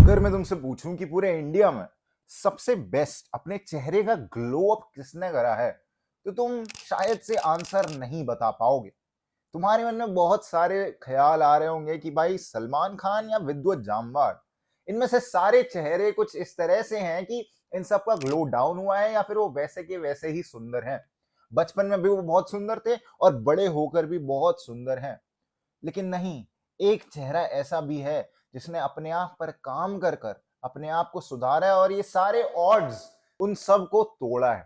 अगर मैं तुमसे पूछूं कि पूरे इंडिया में सबसे बेस्ट अपने चेहरे का ग्लो अप किसने करा है, तो तुम शायद से आंसर नहीं बता पाओगे। तुम्हारे मन में बहुत सारे ख्याल आ रहे होंगे कि भाई सलमान खान या विद्युत जामवाल। इनमें से सारे चेहरे कुछ इस तरह से हैं कि इन सब का ग्लो डाउन हुआ है या फिर वो वैसे के वैसे ही सुंदर हैं। बचपन में भी वो बहुत सुंदर थे और बड़े होकर भी बहुत सुंदर हैं। लेकिन नहीं, एक चेहरा ऐसा भी है जिसने अपने आप पर काम कर कर अपने आप को सुधारा है और ये सारे ऑड्स उन सब को तोड़ा है।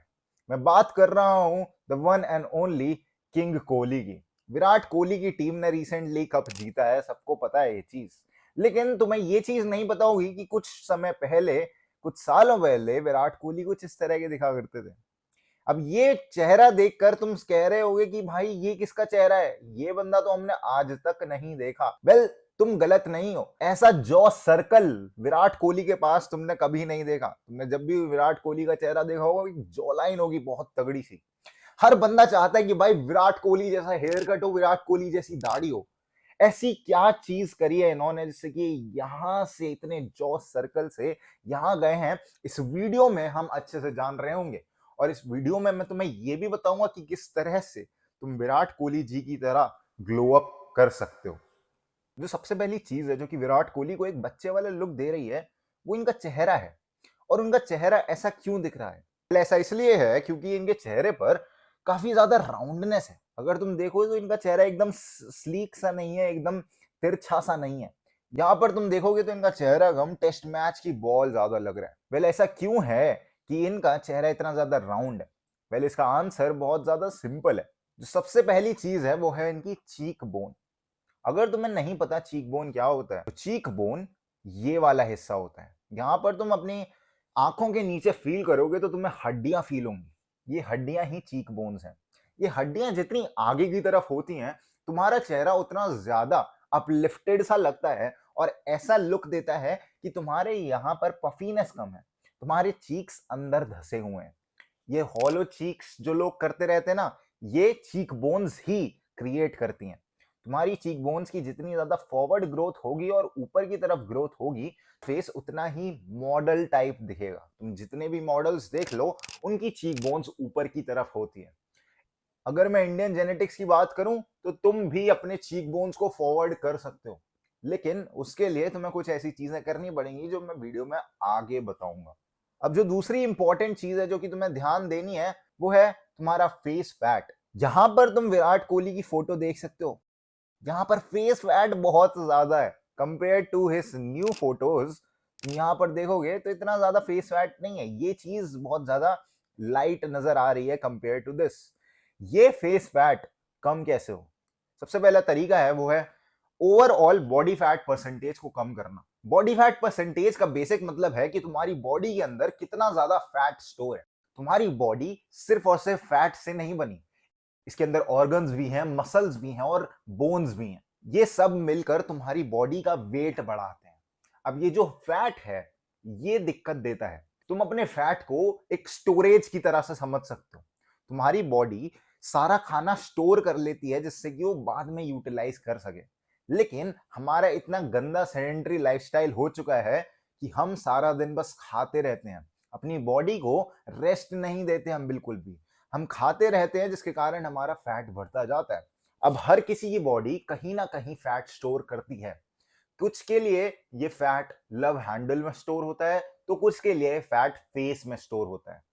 मैं बात कर रहा हूं the one and only king Kohli की। विराट कोहली की टीम ने रिसेंटली कप जीता है, सबको पता है ये चीज। लेकिन तुम्हें ये चीज नहीं पता होगी कि कुछ समय पहले, कुछ सालों पहले विराट कोहली कुछ इस तरह के दिखा करते थे। अब ये चेहरा देखकर तुम कह रहे होगे कि भाई ये किसका चेहरा है, ये बंदा तो हमने आज तक नहीं देखा। वेल, तुम गलत नहीं हो। ऐसा जॉ सर्कल विराट कोहली के पास तुमने कभी नहीं देखा। तुमने जब भी विराट कोहली का चेहरा देखा होगा, जॉ लाइन होगी बहुत तगड़ी सी। हर बंदा चाहता है कि भाई विराट कोहली जैसा हेयर कट हो, विराट कोहली जैसी दाढ़ी हो। ऐसी क्या चीज करी है इन्होंने जिससे कि यहां से इतने जॉ सर्कल से यहां गए हैं, इस वीडियो में हम अच्छे से जान रहे होंगे। और इस वीडियो में मैं तुम्हें यह भी बताऊंगा कि किस तरह से तुम विराट कोहली जी की तरह ग्लो अप कर सकते हो। जो सबसे पहली चीज है जो कि विराट कोहली को एक बच्चे वाला लुक दे रही है, वो इनका चेहरा है। और उनका चेहरा ऐसा क्यों दिख रहा है? ऐसा इसलिए है क्योंकि इनके चेहरे पर काफी ज्यादा राउंडनेस है। अगर तुम देखो तो इनका चेहरा एकदम स्लीक सा नहीं है, एकदम तिरछा सा नहीं है। यहाँ पर तुम देखोगे तो इनका चेहरा गम टेस्ट मैच की बॉल ज्यादा लग रहा है। वेल, ऐसा क्यों है कि इनका चेहरा इतना ज्यादा राउंड है? वेल, इसका आंसर बहुत ज्यादा सिंपल है। जो सबसे पहली चीज है वो है इनकी चीक बोन। अगर तुम्हें नहीं पता चीक बोन क्या होता है, तो चीक बोन ये वाला हिस्सा होता है। यहां पर तुम अपनी आंखों के नीचे फील करोगे तो तुम्हें हड्डियां फील होंगी। ये हड्डियां ही चीक बोन्स हैं। ये हड्डियां जितनी आगे की तरफ होती हैं, तुम्हारा चेहरा उतना ज्यादा अपलिफ्टेड सा लगता है और ऐसा लुक देता है कि तुम्हारे यहाँ पर पफीनेस कम है, तुम्हारे चीक्स अंदर धसे हुए हैं। ये हॉलो चीक्स जो लोग करते रहते हैं ना, ये चीक बोन्स ही क्रिएट करती हैं। तुम्हारी चीक बोन्स की जितनी ज्यादा फॉरवर्ड ग्रोथ होगी और ऊपर की तरफ ग्रोथ होगी, फेस उतना ही मॉडल टाइप दिखेगा। तुम जितने भी मॉडल्स देख लो, उनकी चीक बोन्स ऊपर की तरफ होती है। अगर मैं इंडियन जेनेटिक्स की बात करूं तो तुम भी अपने चीक बोन्स को फॉरवर्ड कर सकते हो, लेकिन उसके लिए तुम्हें कुछ ऐसी चीजें करनी पड़ेंगी जो मैं वीडियो में आगे बताऊंगा। अब जो दूसरी इंपॉर्टेंट चीज है जो कि तुम्हें ध्यान देनी है, वो है तुम्हारा फेस फैट। यहां पर तुम विराट कोहली की फोटो देख सकते हो, यहाँ पर फेस फैट बहुत ज्यादा है compare to his new photos. यहाँ पर देखोगे तो इतना ज्यादा फेस फैट नहीं है। ये चीज बहुत ज्यादा लाइट नजर आ रही है कंपेयर टू दिस। ये फेस फैट कम कैसे हो? सबसे पहला तरीका है वो है ओवरऑल बॉडी फैट परसेंटेज को कम करना। बॉडी फैट परसेंटेज का बेसिक मतलब है कि तुम्हारी बॉडी के अंदर कितना ज्यादा फैट स्टोर है। तुम्हारी बॉडी सिर्फ और सिर्फ फैट से नहीं बनी, इसके अंदर ऑर्गन्स भी हैं, मसल्स भी हैं और बोन्स भी हैं। ये सब मिलकर तुम्हारी बॉडी का वेट बढ़ाते हैं। अब ये जो फैट है, ये दिक्कत देता है। तुम अपने फैट को एक स्टोरेज की तरह से समझ सकते हो। तुम्हारी बॉडी सारा खाना स्टोर कर लेती है जिससे कि वो बाद में यूटिलाइज कर सके। लेकिन हमारा इतना गंदा सेडेंटरी लाइफस्टाइल हो चुका है कि हम सारा दिन बस खाते रहते हैं, अपनी बॉडी को रेस्ट नहीं देते हम बिल्कुल भी। हम खाते रहते हैं जिसके कारण हमारा फैट बढ़ता जाता है। अब हर किसी की बॉडी कहीं ना कहीं फैट स्टोर करती है। कुछ के लिए ये फैट लव हैंडल में स्टोर होता है, तो कुछ के लिए फैट फेस में स्टोर होता है।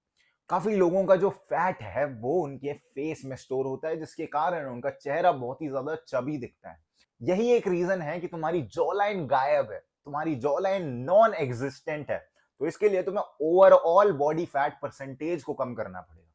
काफी लोगों का जो फैट है वो उनके फेस में स्टोर होता है, जिसके कारण उनका चेहरा बहुत ही ज्यादा चबी दिखता है। यही एक रीजन है कि तुम्हारी जॉ लाइन गायब है, तुम्हारी जॉ लाइन नॉन एग्जिस्टेंट है। तो इसके लिए तुम्हें ओवरऑल बॉडी फैट परसेंटेज को कम करना पड़ेगा।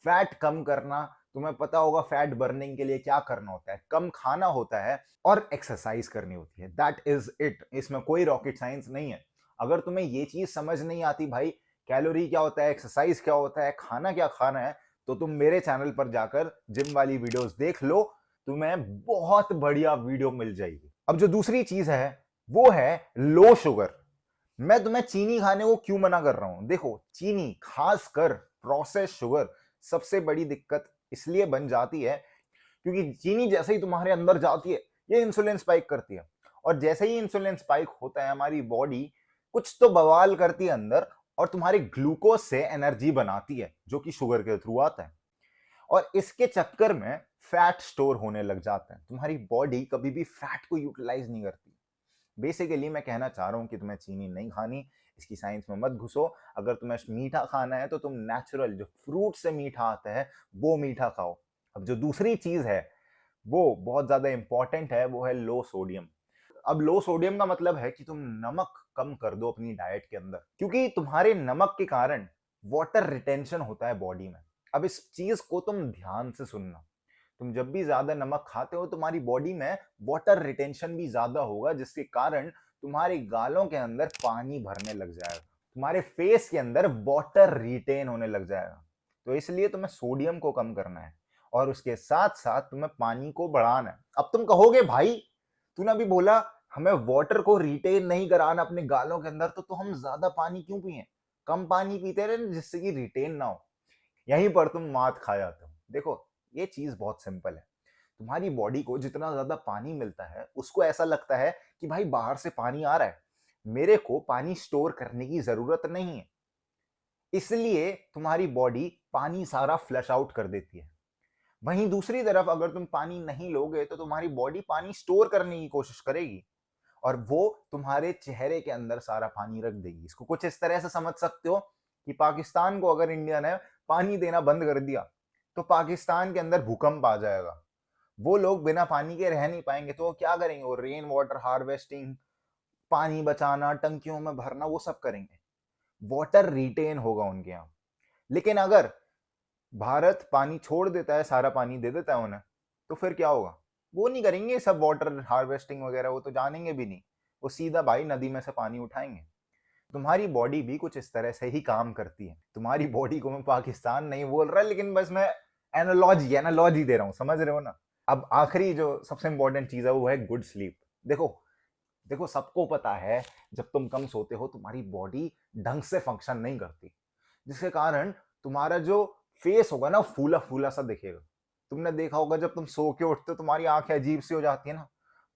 फैट कम करना, तुम्हें पता होगा फैट बर्निंग के लिए क्या करना होता है, कम खाना होता है और एक्सरसाइज करनी होती है। That is it. इसमें कोई रॉकेट साइंस नहीं है। अगर तुम्हें ये चीज समझ नहीं आती भाई, कैलोरी क्या होता है, एक्सरसाइज क्या होता है, खाना क्या खाना है, तो तुम मेरे चैनल पर जाकर जिम वाली वीडियोस देख लो, तुम्हें बहुत बढ़िया वीडियो मिल जाएगी। अब जो दूसरी चीज है वो है लो शुगर। मैं तुम्हें चीनी खाने को क्यों मना कर रहा हूं? देखो, चीनी, खासकर प्रोसेस शुगर, सबसे बड़ी दिक्कत इसलिए बन जाती है क्योंकि चीनी जैसे ही तुम्हारे अंदर जाती है, ये इंसुलिन स्पाइक करती है। और जैसे ही इंसुलिन स्पाइक होता है, हमारी बॉडी कुछ तो बवाल करती है अंदर और तुम्हारे ग्लूकोज से एनर्जी बनाती है जो कि शुगर के थ्रू आता है। और इसके चक्कर में फैट स्टोर होने लग जाता है। तुम्हारी बॉडी कभी भी फैट को यूटिलाइज नहीं करती। बेसिकली मैं कहना चाह रहा हूं कि तुम्हें चीनी नहीं खानी, इसकी साइंस में मत घुसो। अगर तुम्हें मीठा खाना है तो तुम नेचुरल जो फ्रूट से मीठा आता है वो मीठा खाओ। अब जो दूसरी चीज है वो बहुत ज्यादा इंपॉर्टेंट है, वो है लो सोडियम। अब लो सोडियम का मतलब है कि तुम नमक कम कर दो अपनी डाइट के अंदर, क्योंकि तुम्हारे नमक के कारण वाटर रिटेंशन होता है बॉडी में। अब इस चीज को तुम ध्यान से सुनना। तुम जब भी ज्यादा नमक खाते हो तुम्हारी बॉडी में वाटर रिटेंशन भी ज्यादा होगा, जिसके कारण तुम्हारे गालों के अंदर पानी भरने लग जाएगा, तुम्हारे फेस के अंदर वाटर रिटेन होने लग जाएगा। तो इसलिए तुम्हें सोडियम को कम करना है और उसके साथ साथ तुम्हें पानी को बढ़ाना है। अब तुम कहोगे भाई तूने अभी बोला हमें वाटर को रिटेन नहीं कराना अपने गालों के अंदर, तो हम ज्यादा पानी क्यों पिए? कम पानी पीते रहे जिससे कि रिटेन ना हो। यहीं पर तुम मात खा जाते हो। देखो ये चीज बहुत सिंपल है। तुम्हारी बॉडी को जितना ज्यादा पानी मिलता है उसको ऐसा लगता है कि भाई बाहर से पानी आ रहा है, मेरे को पानी स्टोर करने की जरूरत नहीं है, इसलिए तुम्हारी बॉडी पानी सारा फ्लश आउट कर देती है। वहीं दूसरी तरफ अगर तुम पानी नहीं लोगे तो तुम्हारी बॉडी पानी स्टोर करने की कोशिश करेगी और वो तुम्हारे चेहरे के अंदर सारा पानी रख देगी। इसको कुछ इस तरह से समझ सकते हो कि पाकिस्तान को अगर इंडिया ने पानी देना बंद कर दिया तो पाकिस्तान के अंदर भूकंप आ जाएगा। वो लोग बिना पानी के रह नहीं पाएंगे, तो वो क्या करेंगे? वो रेन वाटर हार्वेस्टिंग, पानी बचाना, टंकियों में भरना, वो सब करेंगे। वाटर रिटेन होगा उनके यहाँ। लेकिन अगर भारत पानी छोड़ देता है, सारा पानी दे देता है उन्हें, तो फिर क्या होगा? वो नहीं करेंगे सब वाटर हार्वेस्टिंग वगैरह, वो तो जानेंगे भी नहीं। वो सीधा भाई नदी में से पानी उठाएंगे। तुम्हारी बॉडी भी कुछ इस तरह से ही काम करती है। तुम्हारी बॉडी को मैं पाकिस्तान नहीं बोल रहा, लेकिन बस मैं एनालॉजी दे रहा हूँ, समझ रहे हो ना? अब आखिरी जो सबसे इंपॉर्टेंट चीज है वो है गुड स्लीप। देखो देखो सबको पता है जब तुम कम सोते हो तुम्हारी बॉडी ढंग से फंक्शन नहीं करती, जिसके कारण तुम्हारा जो फेस होगा ना फूला फूला सा दिखेगा। तुमने देखा होगा जब तुम सो के उठते हो तुम्हारी आंखें अजीब सी हो जाती है ना,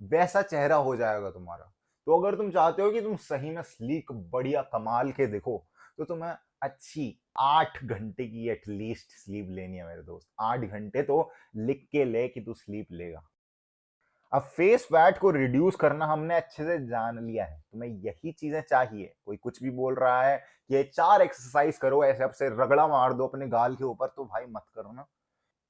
वैसा चेहरा हो जाएगा तुम्हारा। तो अगर तुम चाहते हो कि तुम सही में स्लीक बढ़िया कमाल के दिखो तो तुम्हें अच्छी 8 घंटे की एटलीस्ट स्लीप लेनी है मेरे दोस्त। 8 घंटे तो लिख के ले कि तू स्लीप लेगा। अब फेस फैट को रिड्यूस करना हमने अच्छे से जान लिया है, तुम्हें यही चीजें चाहिए। कोई कुछ भी बोल रहा है कि ये 4 एक्सरसाइज करो, ऐसे आपसे रगड़ा मार दो अपने गाल के ऊपर, तो भाई मत करो ना।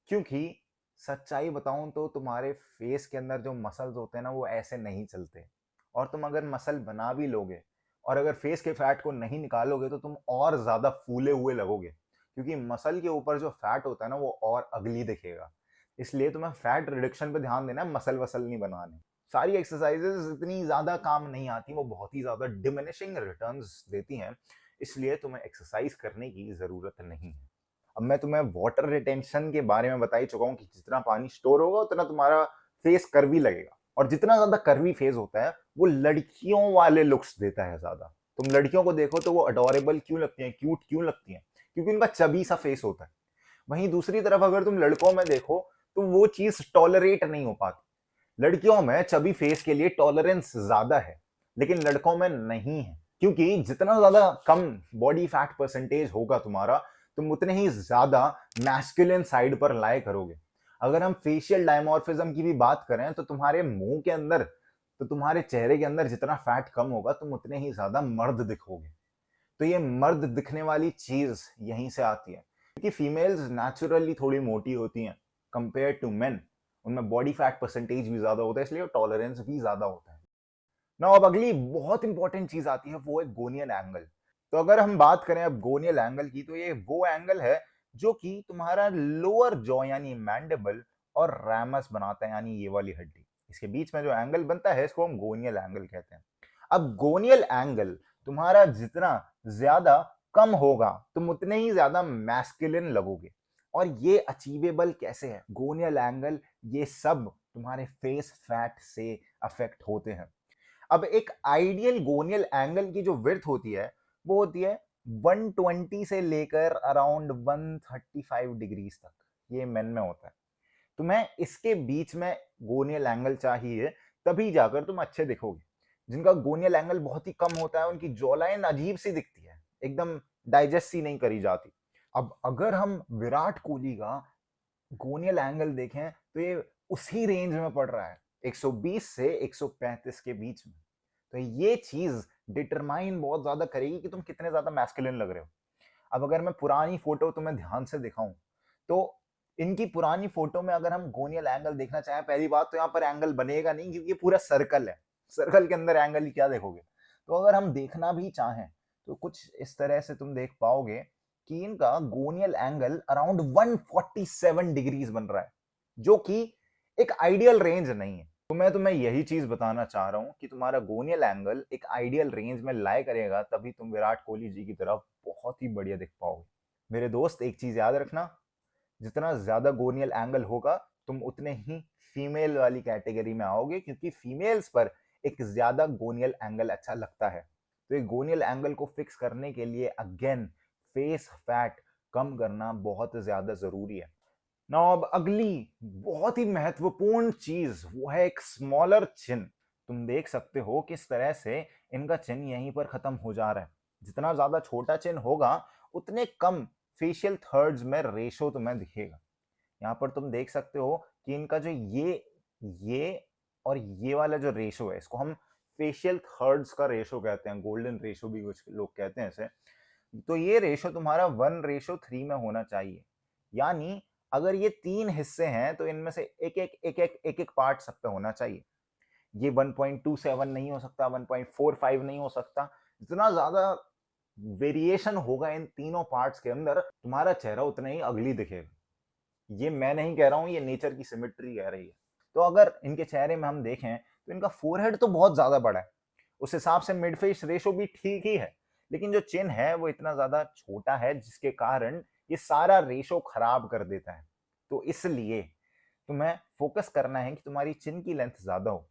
क्योंकि सच्चाई बताऊं तो तुम्हारे फेस के अंदर जो मसल्स होते हैं ना वो ऐसे नहीं चलते। और तुम अगर मसल बना भी लोगे और अगर फेस के फैट को नहीं निकालोगे तो तुम और ज्यादा फूले हुए लगोगे, क्योंकि मसल के ऊपर जो फैट होता है ना वो और अगली दिखेगा। इसलिए तुम्हें फैट रिडक्शन पे ध्यान देना है, मसल वसल नहीं बनाने। सारी एक्सरसाइजेस इतनी ज्यादा काम नहीं आती, वो बहुत ही ज्यादा डिमिनिशिंग रिटर्न्स देती हैं, इसलिए तुम्हें एक्सरसाइज करने की जरूरत नहीं है। अब मैं तुम्हें वाटर रिटेंशन के बारे में बता ही चुका हूँ कि जितना पानी स्टोर होगा उतना तुम्हारा फेस कर्वी लगेगा, और जितना ज्यादा कर्वी फेस होता है वो लड़कियों वाले लुक्स देता है ज्यादा। तुम लड़कियों को देखो तो वो अडोरेबल क्यों लगती हैं, क्यूट क्यों लगती हैं? क्योंकि उनका चबी सा फेस होता है। वहीं दूसरी तरफ अगर तुम लड़कों में देखो तो वो चीज टॉलरेट नहीं हो पाती। लड़कियों में चबी फेस के लिए टॉलरेंस ज्यादा है, लेकिन लड़कों में नहीं है, क्योंकि जितना ज्यादा कम बॉडी फैट परसेंटेज होगा तुम्हारा, तुम उतने ही ज्यादा मैस्कुलिन साइड पर लाए करोगे। अगर हम फेशियल डायमॉर्फिज्म की भी बात करें तो तुम्हारे मुंह के अंदर, तो तुम्हारे चेहरे के अंदर जितना फैट कम होगा तुम उतने ही ज्यादा मर्द दिखोगे। तो ये मर्द दिखने वाली चीज यहीं से आती है, क्योंकि फीमेल्स नेचुरली थोड़ी मोटी होती हैं कंपेयर टू मेन। उनमें बॉडी फैट परसेंटेज भी ज्यादा होता है, इसलिए टॉलरेंस भी ज्यादा होता है ना। अब अगली बहुत इंपॉर्टेंट चीज आती है, वो है गोनियल एंगल। तो अगर हम बात करें अब गोनियल एंगल की, तो ये वो एंगल है जो कि तुम्हारा लोअर जॉ यानी मैंडिबल और रैमस बनाता है, यानी ये वाली हड्डी, इसके बीच में जो एंगल बनता है इसको हम गोनियल एंगल कहते हैं। अब गोनियल एंगल तुम्हारा जितना ज्यादा कम होगा तुम उतने ही ज्यादा मैस्कुलिन लगोगे। और ये अचीवेबल कैसे है गोनियल एंगल? ये सब तुम्हारे फेस फैट से अफेक्ट होते हैं। अब एक आइडियल गोनियल एंगल की जो विड्थ होती है वो होती है 120 से लेकर अराउंड 135 डिग्रीज तक, ये मेन में होता है। तुम्हें इसके बीच में गोनियल एंगल चाहिए, तभी जाकर तुम अच्छे दिखोगे। जिनका गोनियल एंगल बहुत ही कम होता है, उनकी जॉ लाइन अजीब सी दिखती है, एकदम डाइजेस्ट सी नहीं करी जाती। अब अगर हम विराट कोहली का गोनियल एंगल देखें तो ये उसी रेंज में पड़ रहा है, 120 से 135 के बीच में। तो ये चीज डिटरमाइन बहुत ज्यादा करेगी कि तुम कितने ज्यादा मैस्कुलिन लग रहे हो। अब अगर मैं पुरानी फोटो तुम्हें ध्यान से दिखाऊं तो इनकी पुरानी फोटो में अगर हम गोनियल एंगल देखना चाहें, पहली बात तो यहाँ पर एंगल बनेगा नहीं क्योंकि ये पूरा सर्कल है, सर्कल के अंदर एंगल ही क्या देखोगे। तो अगर हम देखना भी चाहें तो कुछ इस तरह से तुम देख पाओगे कि इनका गोनियल एंगल अराउंड 147 डिग्रीज बन रहा है, जो कि एक आइडियल रेंज नहीं है। तो मैं तुम्हें यही चीज बताना चाह रहा हूं कि तुम्हारा गोनियल एंगल एक आइडियल रेंज में लाए करेगा, तभी तुम विराट कोहली जी की तरफ बहुत ही बढ़िया दिख पाओगे। मेरे दोस्त एक चीज याद रखना, जितना ज्यादा गोनियल एंगल होगा तुम उतने ही फीमेल वाली कैटेगरी में आओगे, क्योंकि फीमेल्स पर एक ज्यादा गोनियल एंगल अच्छा लगता है। तो ये गोनियल एंगल को फिक्स करने के लिए अगेन फेस फैट कम करना बहुत ज्यादा जरूरी है। ना अब अगली बहुत ही महत्वपूर्ण चीज वो है एक स्मॉलर चिन। तुम देख सकते हो किस तरह से इनका चिन यहीं पर खत्म हो जा रहा है। जितना ज्यादा छोटा चिन होगा उतने कम फेशियल थर्ड्स में रेशो तुम्हें दिखेगा। यहाँ पर तुम देख सकते हो कि इनका जो ये और ये वाला जो रेशो है, इसको हम फेशियल थर्ड्स का रेशो कहते हैं, गोल्डन रेशो भी कुछ लोग कहते हैं इसे। तो ये रेशो तुम्हारा 1:3 में होना चाहिए। यानी अगर ये 3 हिस्से हैं तो इनमें से एक एक पार्ट सब पे होना चाहिए। ये 1.27 नहीं हो सकता, 1.45 नहीं हो सकता। जितना ज्यादा वेरिएशन होगा इन तीनों पार्ट्स के अंदर, तुम्हारा चेहरा उतना ही अगली दिखेगा। ये मैं नहीं कह रहा हूं, ये नेचर की सिमेट्री कह रही है। तो अगर इनके चेहरे में हम देखें तो इनका फोरहेड तो बहुत ज्यादा बड़ा है, उस हिसाब से मिड फेस रेशो भी ठीक ही है, लेकिन जो चिन है वो इतना ज्यादा छोटा है जिसके कारण ये सारा रेशो खराब कर देता है। तो इसलिए तुम्हें फोकस करना है कि तुम्हारी चिन की लेंथ ज्यादा हो।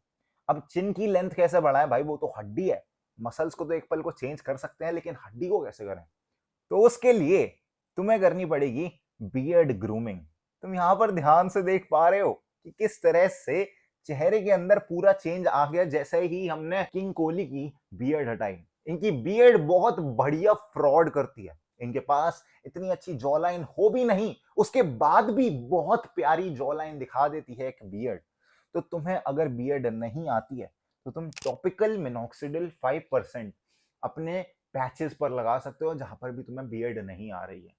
अब चिन की लेंथ कैसे बढ़ाएं भाई, वो तो हड्डी है। मसल्स को तो एक पल को चेंज कर सकते हैं, लेकिन हड्डी को कैसे करें? तो उसके लिए तुम्हें करनी पड़ेगी बियर्ड ग्रूमिंग। तुम यहां पर ध्यान से देख पा रहे हो कि किस तरह से चेहरे के अंदर पूरा चेंज आ गया जैसे ही हमने किंग कोहली की बियर्ड हटाई। इनकी बियर्ड बहुत बढ़िया फ्रॉड करती है। इनके पास इतनी अच्छी जॉ लाइन हो भी नहीं, उसके बाद भी बहुत प्यारी जॉ लाइन दिखा देती है एक बियर्ड। तो तुम्हें अगर बियर्ड नहीं आती है तो तुम टॉपिकल मिनॉक्सिडिल 5% अपने पैचेस पर लगा सकते हो, जहां पर भी तुम्हें बियर्ड नहीं आ रही है।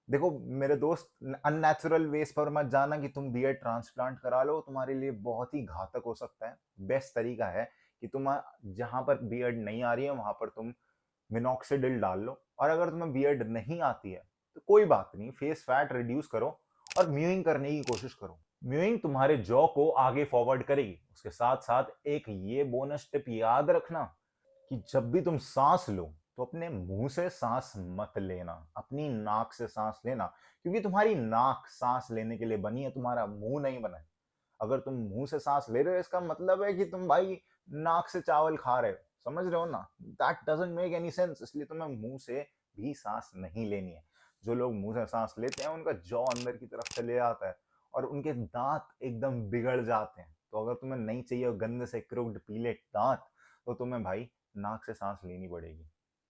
देखो मेरे दोस्त, अननेचुरल वेज पर मत जाना कि तुम बियर्ड ट्रांसप्लांट करा लो, तुम्हारे लिए बहुत ही घातक हो सकता है। बेस्ट तरीका है कि तुम जहां पर बियर्ड नहीं आ रही है वहां पर तुम मिनॉक्सिडिल डाल लो। और अगर तुम्हें बियर्ड नहीं आती है तो कोई बात नहीं, फेस फैट रिड्यूस करो और म्यूइंग करने की कोशिश करो। म्यूइंग तुम्हारे जॉ को आगे फॉरवर्ड करेगी। उसके साथ साथ एक ये बोनस टिप याद रखना कि जब भी तुम सांस लो तो अपने मुंह से सांस मत लेना, अपनी नाक से सांस लेना, क्योंकि तुम्हारी नाक सांस लेने के लिए बनी है, तुम्हारा मुंह नहीं बना है। अगर तुम मुंह से सांस ले रहे हो इसका मतलब है कि तुम भाई नाक से चावल खा रहे हो, समझ रहे हो ना? That doesn't make any sense. इसलिए तुम्हें मुंह से भी सांस नहीं लेनी है। जो लोग मुंह से सांस लेते हैं उनका जॉ अंदर की तरफ चले जाता है और उनके दांत एकदम बिगड़ जाते हैं। तो अगर तुम्हें नहीं चाहिए गंदे से क्रुक्ड पीले दांत, तो तुम्हें भाई नाक से सांस लेनी पड़ेगी।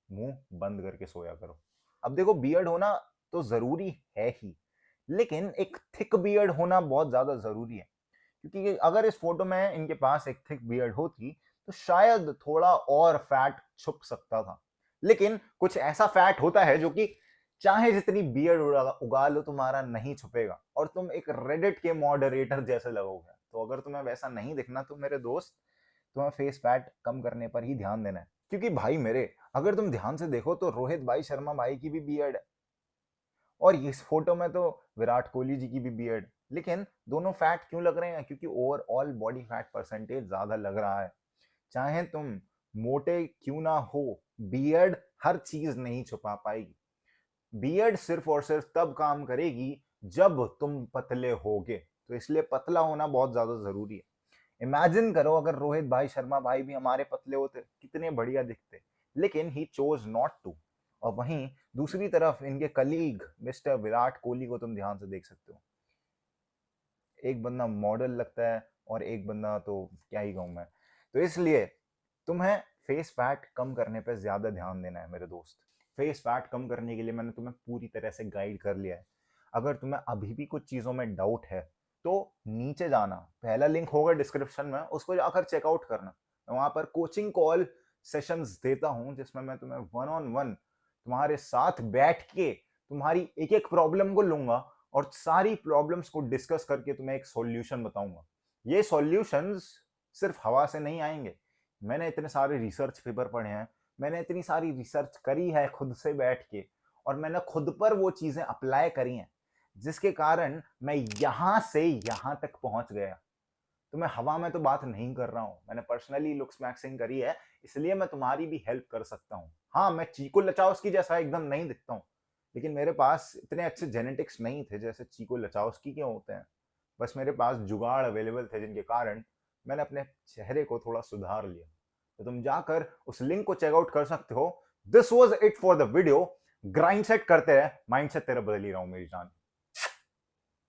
मुंह बंद करके सोया करो। अब देखो, बियर्ड होना तो जरूरी है ही, लेकिन एक थिक बियर्ड होना बहुत ज्यादा जरूरी है। क्योंकि अगर इस फोटो में इनके पास एक थिक बियर्ड होती तो शायद थोड़ा और फैट छुप सकता था, लेकिन कुछ ऐसा फैट होता है जो कि चाहे जितनी बियर्ड उगा लो तुम्हारा नहीं छुपेगा और तुम एक रेडिट के मॉडरेटर जैसे लगोगे। तो अगर तुम्हें वैसा नहीं दिखना तो मेरे दोस्त, तुम्हें फेस फैट कम करने पर ही ध्यान देना है। क्योंकि भाई मेरे, अगर तुम ध्यान से देखो तो रोहित भाई शर्मा भाई की भी बियर्ड है और इस फोटो में तो विराट कोहली जी की भी बियर्ड। लेकिन दोनों फैट क्यों लग रहे हैं? क्योंकि ओवरऑल बॉडी फैट परसेंटेज ज्यादा लग रहा है। चाहे तुम मोटे क्यों ना हो, बियर्ड हर चीज नहीं छुपा पाएगी। बियर्ड सिर्फ और सिर्फ तब काम करेगी जब तुम पतले होगे। तो इसलिए पतला होना बहुत ज्यादा जरूरी है। इमेजिन करो अगर रोहित भाई शर्मा भाई भी हमारे पतले होते, कितने बढ़िया दिखते। लेकिन ही चोज नॉट टू। और वहीं दूसरी तरफ इनके कलीग मिस्टर विराट कोहली को तुम ध्यान से देख सकते हो। एक बंदा मॉडल लगता है और एक बंदा तो क्या ही कहूं मैं। तो इसलिए तुम्हें फेस फैट कम करने पे ज्यादा ध्यान देना है मेरे दोस्त। फेस फैट कम करने के लिए मैंने तुम्हें पूरी तरह से गाइड कर लिया है। अगर तुम्हें अभी भी कुछ चीजों में डाउट है तो नीचे जाना, पहला लिंक होगा डिस्क्रिप्शन में, उसको जाकर चेकआउट करना। मैं वहां पर कोचिंग कॉल सेशंस देता हूं जिसमें मैं तुम्हें वन ऑन वन तुम्हारे साथ बैठ के तुम्हारी एक एक प्रॉब्लम को लूंगा और सारी प्रॉब्लम्स को डिस्कस करके तुम्हें एक सॉल्यूशन बताऊंगा। ये सॉल्यूशंस सिर्फ हवा से नहीं आएंगे। मैंने इतने सारे रिसर्च पेपर पढ़े हैं, मैंने इतनी सारी रिसर्च करी है खुद से बैठ के, और मैंने खुद पर वो चीजें अप्लाई करी हैं जिसके कारण मैं यहां से यहां तक पहुंच गया। तो मैं हवा में तो बात नहीं कर रहा हूं, मैंने पर्सनली लुक्स मैक्सिंग करी है, इसलिए मैं तुम्हारी भी हेल्प कर सकता हूं। हाँ, मैं चीको लचावस्की जैसा एकदम नहीं दिखता हूं, लेकिन मेरे पास इतने अच्छे जेनेटिक्स नहीं थे जैसे चीको लचावस्की के होते हैं। बस मेरे पास जुगाड़ अवेलेबल थे जिनके कारण मैंने अपने चेहरे को थोड़ा सुधार लिया। तो तुम जाकर उस लिंक को चेकआउट कर सकते हो। This was it for the video. Grind set करते रहे, माइंड सेट तेरा बदल ही रहा हूं मेरी जान।